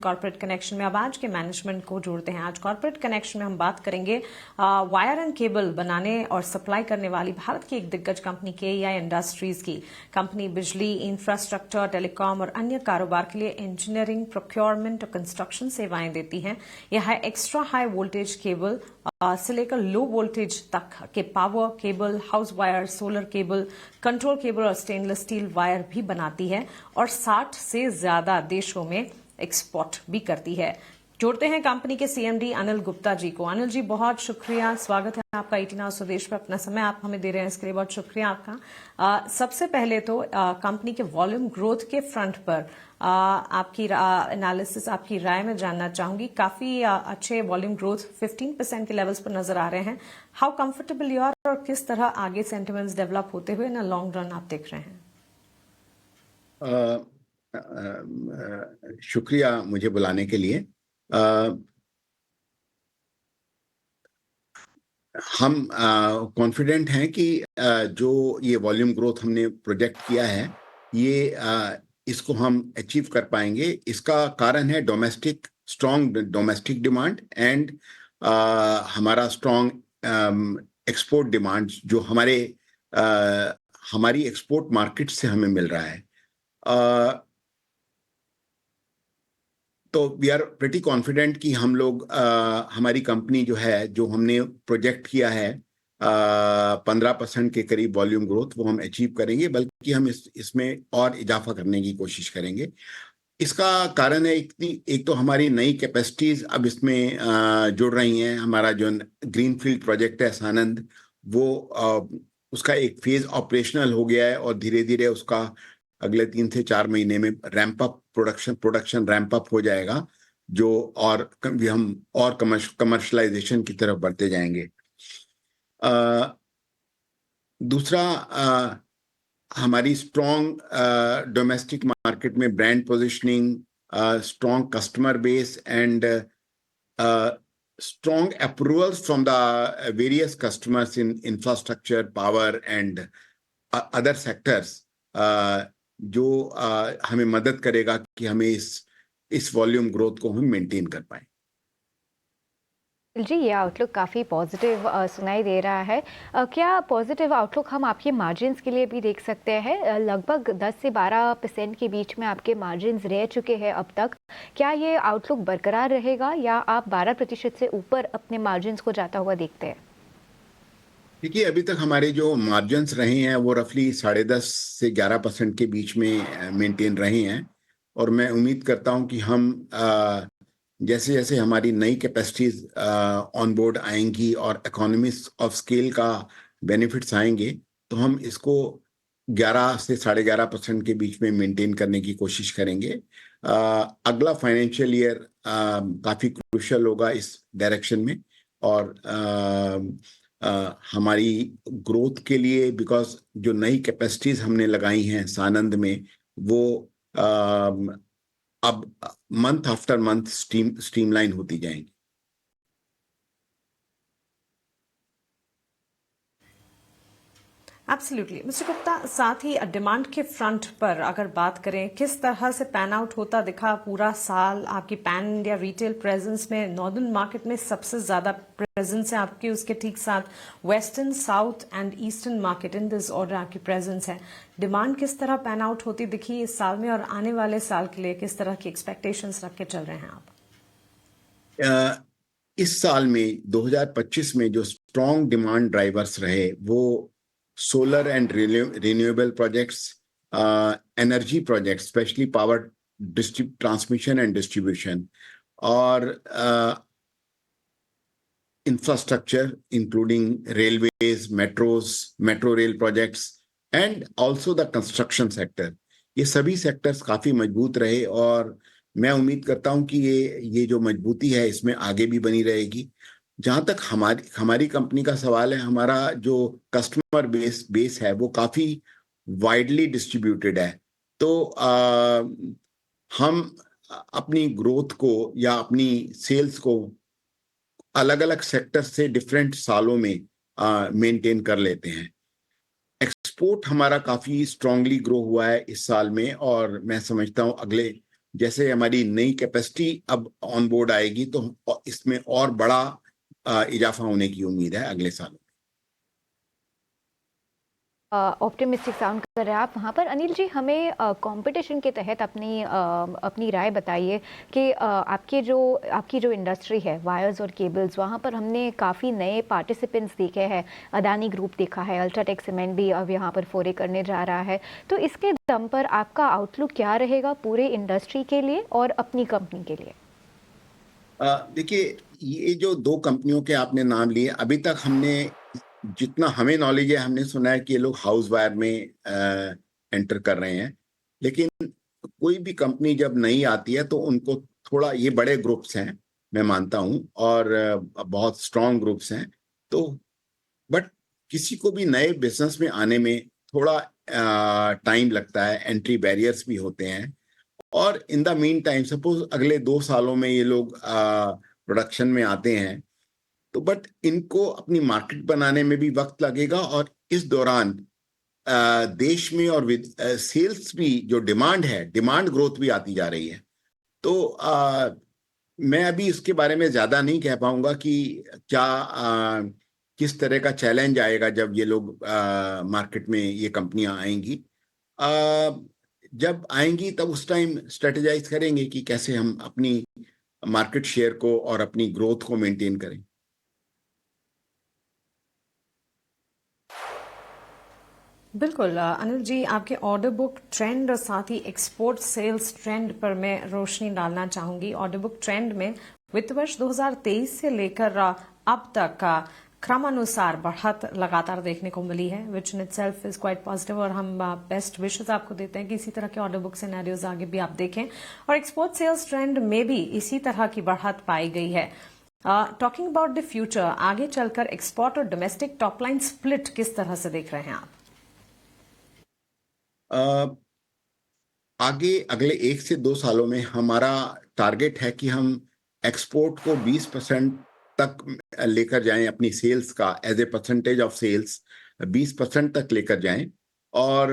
Corporate connection में अब आज के मैनेजमेंट को जोड़ते हैं। आज कॉर्पोरेट कनेक्शन में हम बात करेंगे वायर एंड केबल बनाने और सप्लाई करने वाली भारत की एक दिग्गज कंपनी केईआई इंडस्ट्रीज की। कंपनी बिजली, इंफ्रास्ट्रक्चर, टेलीकॉम और अन्य कारोबार के लिए इंजीनियरिंग, प्रोक्योरमेंट और कंस्ट्रक्शन सेवाएं देती है। यह एक्स्ट्रा हाई वोल्टेज केबल से लेकर लो वोल्टेज तक के power cable, house wire, solar cable, control cable और स्टेनलेस स्टील वायर भी बनाती है और 60 से ज्यादा देशों में एक्सपोर्ट भी करती है। जोड़ते हैं कंपनी के सीएमडी अनिल गुप्ता जी को। अनिल जी, बहुत शुक्रिया, स्वागत है आपका 18 आवर्स स्वदेश पर। अपना समय आप हमें दे रहे हैं, इसके लिए बहुत शुक्रिया आपका। सबसे पहले तो कंपनी के वॉल्यूम ग्रोथ के फ्रंट पर आपकी एनालिसिस, आपकी राय में जानना चाहूंगी। काफी अच्छे वॉल्यूम ग्रोथ 15% के लेवल्स पर नजर आ रहे हैं। हाउ कंफर्टेबल यू आर और किस तरह आगे सेंटिमेंट्स डेवलप होते हुए ना लॉन्ग रन आप देख रहे हैं? शुक्रिया मुझे बुलाने के लिए। हम कॉन्फिडेंट हैं कि जो ये वॉल्यूम ग्रोथ हमने प्रोजेक्ट किया है, ये इसको हम अचीव कर पाएंगे। इसका कारण है स्ट्रॉन्ग डोमेस्टिक डिमांड एंड हमारा स्ट्रॉन्ग एक्सपोर्ट डिमांड जो हमारी एक्सपोर्ट मार्केट से हमें मिल रहा है। तो वी आर प्रेटी कॉन्फिडेंट कि हम लोग हमारी कंपनी जो हमने प्रोजेक्ट किया है 15% के करीब वॉल्यूम ग्रोथ, वो हम अचीव करेंगे, बल्कि हम इसमें और इजाफा करने की कोशिश करेंगे। इसका कारण है एक तो हमारी नई कैपेसिटीज अब इसमें जुड़ रही हैं। हमारा जो ग्रीनफील्ड प्रोजेक्ट है सानंद, वो उसका एक फेज ऑपरेशनल हो गया है और धीरे धीरे उसका अगले 3 से 4 महीने में प्रोडक्शन रैंप अप हो जाएगा, जो हम और कमर्शलाइजेशन की तरफ बढ़ते जाएंगे। दूसरा, हमारी स्ट्रॉन्ग डोमेस्टिक मार्केट में brand positioning, strong customer base and strong approvals from the various customers in infrastructure, power and other sectors, जो हमें मदद करेगा कि हमें इस वॉल्यूम ग्रोथ को हम मेंटेन कर पाए। जी, ये आउटलुक काफ़ी पॉजिटिव सुनाई दे रहा है। क्या पॉजिटिव आउटलुक हम आपके मार्जिन्स के लिए भी देख सकते हैं? लगभग 10 से 12% के बीच में आपके मार्जिन्स रह चुके हैं अब तक। क्या ये आउटलुक बरकरार रहेगा या आप 12% से ऊपर अपने मार्जिन्स को जाता हुआ देखते हैं? देखिए, अभी तक हमारे जो मार्जिन्स रहे हैं वो रफली 10.5 से 11% के बीच में मेंटेन रहे हैं, और मैं उम्मीद करता हूं कि हम जैसे जैसे हमारी नई कैपेसिटीज ऑन बोर्ड आएंगी और इकोनॉमिक्स ऑफ स्केल का बेनिफिट्स आएंगे, तो हम इसको 11 से 11.5% के बीच में मेंटेन करने की कोशिश करेंगे। अगला फाइनेंशियल ईयर काफ़ी क्रूशियल होगा इस डायरेक्शन में, और हमारी ग्रोथ के लिए, बिकॉज जो नई कैपेसिटीज हमने लगाई हैं सानंद में, वो अब मंथ आफ्टर मंथ स्ट्रीमलाइन होती जाएंगी। एब्सोल्युटली मिस्टर गुप्ता, साथ ही डिमांड के फ्रंट पर अगर बात करें, किस तरह से पैन आउट होता दिखा पूरा साल? आपकी पैन इंडिया रिटेल प्रेजेंस में नॉर्दर्न मार्केट में सबसे ज्यादा प्रेजेंस है आपकी, उसके ठीक साथ western, south and eastern market, in this order आपकी प्रेजेंस है। डिमांड किस तरह पैन आउट होती दिखी इस साल में, और आने वाले साल के लिए किस तरह की एक्सपेक्टेशंस रख के चल रहे हैं आप? इस साल में 2025 में जो स्ट्रॉन्ग डिमांड ड्राइवर्स रहे, वो solar and renewable projects, energy projects, specially power transmission and distribution, और infrastructure including railways, metro rail projects and also the construction sector. ये सभी सेक्टर्स काफी मजबूत रहे, और मैं उम्मीद करता हूं कि ये जो मजबूती है इसमें आगे भी बनी रहेगी। जहां तक हमारी कंपनी का सवाल है, हमारा जो कस्टमर बेस है वो काफी वाइडली डिस्ट्रीब्यूटेड है। तो हम अपनी ग्रोथ को या अपनी सेल्स को अलग अलग सेक्टर से डिफरेंट सालों में मेंटेन कर लेते हैं। एक्सपोर्ट हमारा काफी स्ट्रांगली ग्रो हुआ है इस साल में, और मैं समझता हूं अगले जैसे हमारी नई कैपेसिटी अब ऑन बोर्ड आएगी तो इसमें और बड़ा इजाफा होने की उम्मीद है अगले साल। ऑप्टिमिस्टिक साउंड कर रहे हैं आप वहाँ पर। अनिल जी, हमें कंपटीशन के तहत अपनी राय बताइए कि आपकी जो इंडस्ट्री है वायर्स और केबल्स, वहाँ पर हमने काफ़ी नए पार्टिसिपेंट्स देखे हैं। अदानी ग्रुप देखा है, अल्ट्राटेक सीमेंट भी अब यहाँ पर फोरे करने जा रहा है। तो इसके दम पर आपका आउटलुक क्या रहेगा पूरे इंडस्ट्री के लिए और अपनी कंपनी के लिए? देखिए, ये जो दो कंपनियों के आपने नाम लिए, अभी तक हमने जितना हमें नॉलेज है, हमने सुना है कि ये लोग हाउस वायर में एंटर कर रहे हैं। लेकिन कोई भी कंपनी जब नई आती है तो उनको थोड़ा, ये बड़े ग्रुप्स हैं मैं मानता हूं, और बहुत स्ट्रांग ग्रुप्स हैं, तो बट किसी को भी नए बिजनेस में आने में थोड़ा टाइम लगता है, एंट्री बैरियर्स भी होते हैं। और in the mean time, suppose अगले 2 सालों में ये लोग प्रोडक्शन में आते हैं, तो बट इनको अपनी मार्केट बनाने में भी वक्त लगेगा, और इस दौरान देश में और सेल्स भी, जो डिमांड है, डिमांड ग्रोथ भी आती जा रही है। तो मैं अभी इसके बारे में ज्यादा नहीं कह पाऊंगा कि क्या किस तरह का चैलेंज आएगा जब ये लोग मार्केट में, ये कंपनियां आएंगी। जब आएंगी तब उस टाइम स्ट्रेटेजाइज करेंगे कि कैसे हम अपनी मार्केट शेयर को और अपनी ग्रोथ को मेंटेन करें। बिल्कुल अनिल जी, आपके ऑर्डर बुक ट्रेंड और साथ ही एक्सपोर्ट सेल्स ट्रेंड पर मैं रोशनी डालना चाहूंगी। ऑर्डर बुक ट्रेंड में वित्त वर्ष 2023 से लेकर अब तक क्रमानुसार बढ़त लगातार देखने को मिली है, which in itself is quite positive, और हम बेस्ट विशेस आपको देते हैं कि इसी तरह के ऑर्डर बुक सिनेरियोज आगे भी आप देखें। और एक्सपोर्ट सेल्स ट्रेंड में भी इसी तरह की बढ़त पाई गई है। टॉकिंग अबाउट द फ्यूचर, आगे चलकर एक्सपोर्ट और डोमेस्टिक टॉपलाइन स्प्लिट किस तरह से देख रहे हैं आप? आगे अगले 1 से 2 सालों में हमारा टारगेट है कि हम एक्सपोर्ट को 20% तक लेकर जाएं, अपनी सेल्स का as a percentage of sales 20% तक लेकर जाएं, और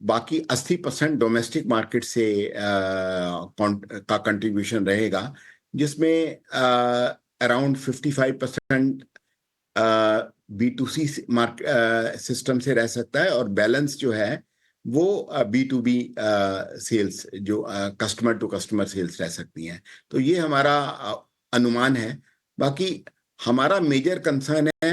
बाकी 80% डोमेस्टिक मार्केट से का कंट्रीब्यूशन रहेगा, जिसमें अराउंड 55% B2C सिस्टम से रह सकता है, और बैलेंस जो है वो B2B सेल्स, जो कस्टमर टू कस्टमर सेल्स रह सकती हैं। तो ये हमारा अनुमान है। बाकी हमारा मेजर कंसर्न है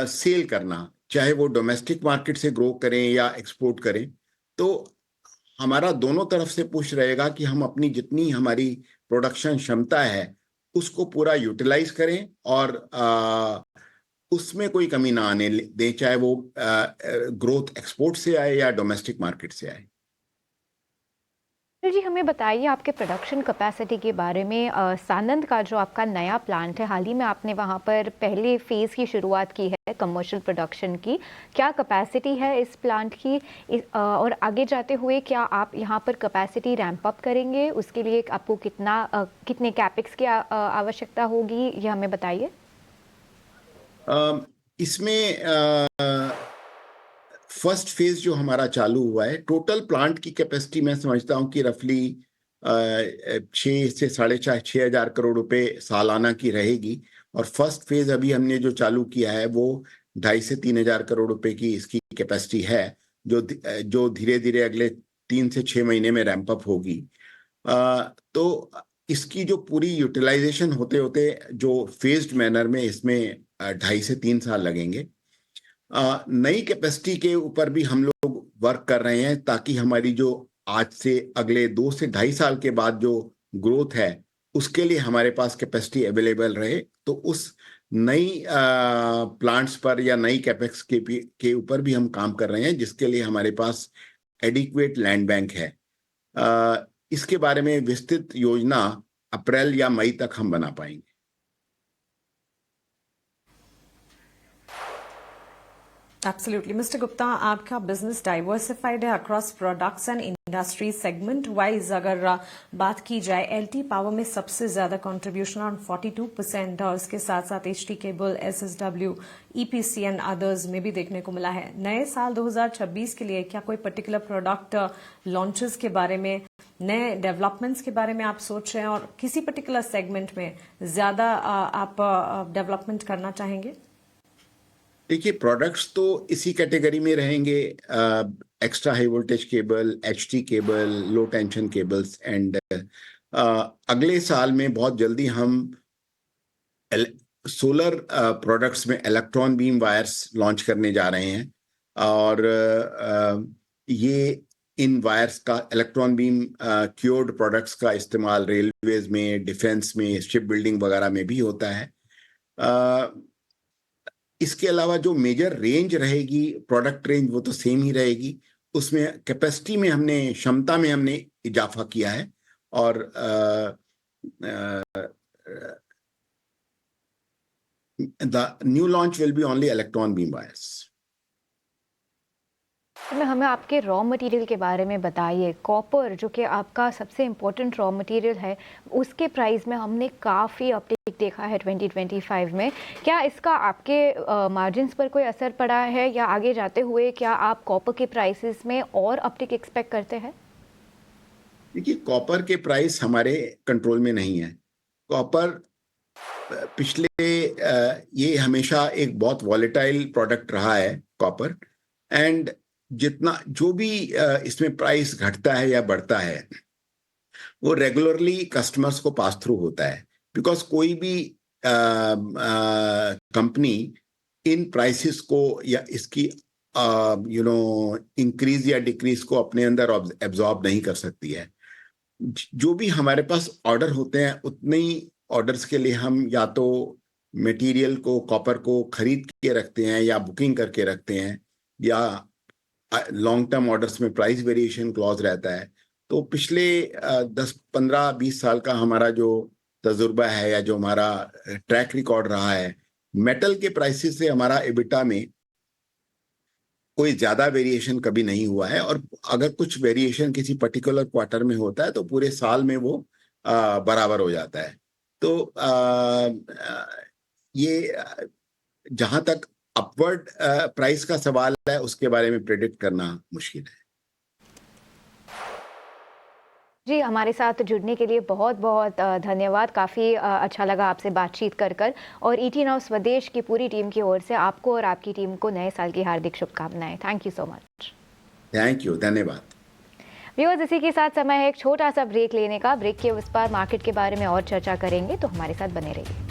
सेल करना, चाहे वो डोमेस्टिक मार्केट से ग्रो करें या एक्सपोर्ट करें। तो हमारा दोनों तरफ से पुश रहेगा कि हम अपनी जितनी हमारी प्रोडक्शन क्षमता है उसको पूरा यूटिलाइज करें, और उसमें कोई कमी ना आने दें, चाहे वो ग्रोथ एक्सपोर्ट से आए या डोमेस्टिक मार्केट से आए। जी, हमें बताइए आपके प्रोडक्शन कैपेसिटी के बारे में। सानंद का जो आपका नया प्लांट है, हाल ही में आपने वहाँ पर पहले फेज़ की शुरुआत की है कमर्शियल प्रोडक्शन की। क्या कैपेसिटी है इस प्लांट की, और आगे जाते हुए क्या आप यहाँ पर कैपेसिटी रैंप अप करेंगे? उसके लिए आपको कितने कैपेक्स की आवश्यकता होगी, ये हमें बताइए। इसमें फर्स्ट फेज जो हमारा चालू हुआ है, टोटल प्लांट की कैपेसिटी मैं समझता हूँ कि रफली 6 से 6.5 हजार करोड़ रुपए सालाना की रहेगी। और फर्स्ट फेज अभी हमने जो चालू किया है वो 2.5 से 3 हजार करोड़ रुपए की इसकी कैपेसिटी है, जो धीरे धीरे अगले 3 से 6 महीने में रैंप अप होगी। तो इसकी जो पूरी यूटिलाइजेशन होते होते जो फेज्ड मैनर में इसमें 2.5 से 3 साल लगेंगे। नई कैपेसिटी के ऊपर भी हम लोग वर्क कर रहे हैं, ताकि हमारी जो आज से अगले 2 से 2.5 साल के बाद जो ग्रोथ है उसके लिए हमारे पास कैपेसिटी अवेलेबल रहे। तो उस नई प्लांट्स पर या नई कैपेक्स के ऊपर भी हम काम कर रहे हैं, जिसके लिए हमारे पास एडिक्वेट लैंड बैंक है। इसके बारे में विस्तृत योजना अप्रैल या मई तक हम बना पाएंगे। Absolutely. Mr. Gupta, आपका बिजनेस डाइवर्सिफाइड है across products and industry segment wise अगर बात की जाए, एलटी पावर में सबसे ज्यादा कंट्रीब्यूशन ऑन 42% और इसके साथ साथ HT cable, SSW, EPC and others में भी देखने को मिला है। नए साल 2026 के लिए क्या कोई पर्टिकुलर प्रोडक्ट लॉन्चेस के बारे में, नए डेवलपमेंट्स के बारे में आप सोच रहे हैं और किसी पर्टिकुलर सेगमेंट में ज्यादा आप डेवलपमेंट करना चाहेंगे? देखिए, प्रोडक्ट्स तो इसी कैटेगरी में रहेंगे, extra high voltage cable, HT cable, low tension cables and अगले साल में बहुत जल्दी हम सोलर प्रोडक्ट्स में इलेक्ट्रॉन बीम वायर्स लॉन्च करने जा रहे हैं। और ये इन वायर्स का, इलेक्ट्रॉन बीम क्योर्ड प्रोडक्ट्स का इस्तेमाल रेलवेज में, डिफेंस में, शिप बिल्डिंग वगैरह में भी होता है। इसके अलावा जो मेजर रेंज रहेगी, प्रोडक्ट रेंज, वो तो सेम ही रहेगी। उसमें कैपेसिटी में हमने, क्षमता में हमने इजाफा किया है और the new launch will be only electron beam wires. हमें आपके रॉ मटेरियल के बारे में बताइए। कॉपर जो कि आपका सबसे इम्पोर्टेंट रॉ मटेरियल है, उसके प्राइस में हमने काफ़ी अपटिक देखा है 2025 में। क्या इसका आपके मार्जिन्स पर कोई असर पड़ा है या आगे जाते हुए क्या आप कॉपर के प्राइसेस में और अपटिक एक्सपेक्ट करते हैं? देखिए, कॉपर के प्राइस हमारे कंट्रोल में नहीं है। कॉपर पिछले ये हमेशा एक बहुत वॉलेटाइल प्रोडक्ट रहा है कॉपर, एंड जितना जो भी इसमें प्राइस घटता है या बढ़ता है वो रेगुलरली कस्टमर्स को पास थ्रू होता है, बिकॉज कोई भी कंपनी इन प्राइसेस को या इसकी इंक्रीज या डिक्रीज को अपने अंदर एब्जॉर्ब नहीं कर सकती है। जो भी हमारे पास ऑर्डर होते हैं, उतने ही ऑर्डर्स के लिए हम या तो मटेरियल को, कॉपर को खरीद के रखते हैं या बुकिंग करके रखते हैं, या लॉन्ग टर्म ऑर्डर्स में प्राइस वेरिएशन क्लॉज रहता है। तो पिछले 10-15-20 साल का हमारा जो तजुर्बा है या जो हमारा ट्रैक रिकॉर्ड रहा है, मेटल के प्राइसेस से हमारा एबिटा में कोई ज्यादा वेरिएशन कभी नहीं हुआ है। और अगर कुछ वेरिएशन किसी पर्टिकुलर क्वार्टर में होता है तो पूरे साल में वो बराबर हो जाता है। तो ये जहां तक अपवर्ड प्राइस का सवाल है, उसके बारे में प्रेडिक्ट करना मुश्किल है। जी, हमारे साथ जुड़ने के लिए बहुत बहुत धन्यवाद। काफ़ी अच्छा लगा आपसे बातचीत कर और ईटी नाउ स्वदेश की पूरी टीम की ओर से आपको और आपकी टीम को नए साल की हार्दिक शुभकामनाएं। Thank you so much. Thank you, धन्यवाद। व्यूअर्स, इसी के साथ समय है एक छोटा सा ब्रेक लेने का। ब्रेक के उस पार मार्केट के बारे में और चर्चा करेंगे, तो हमारे साथ बने रहिए।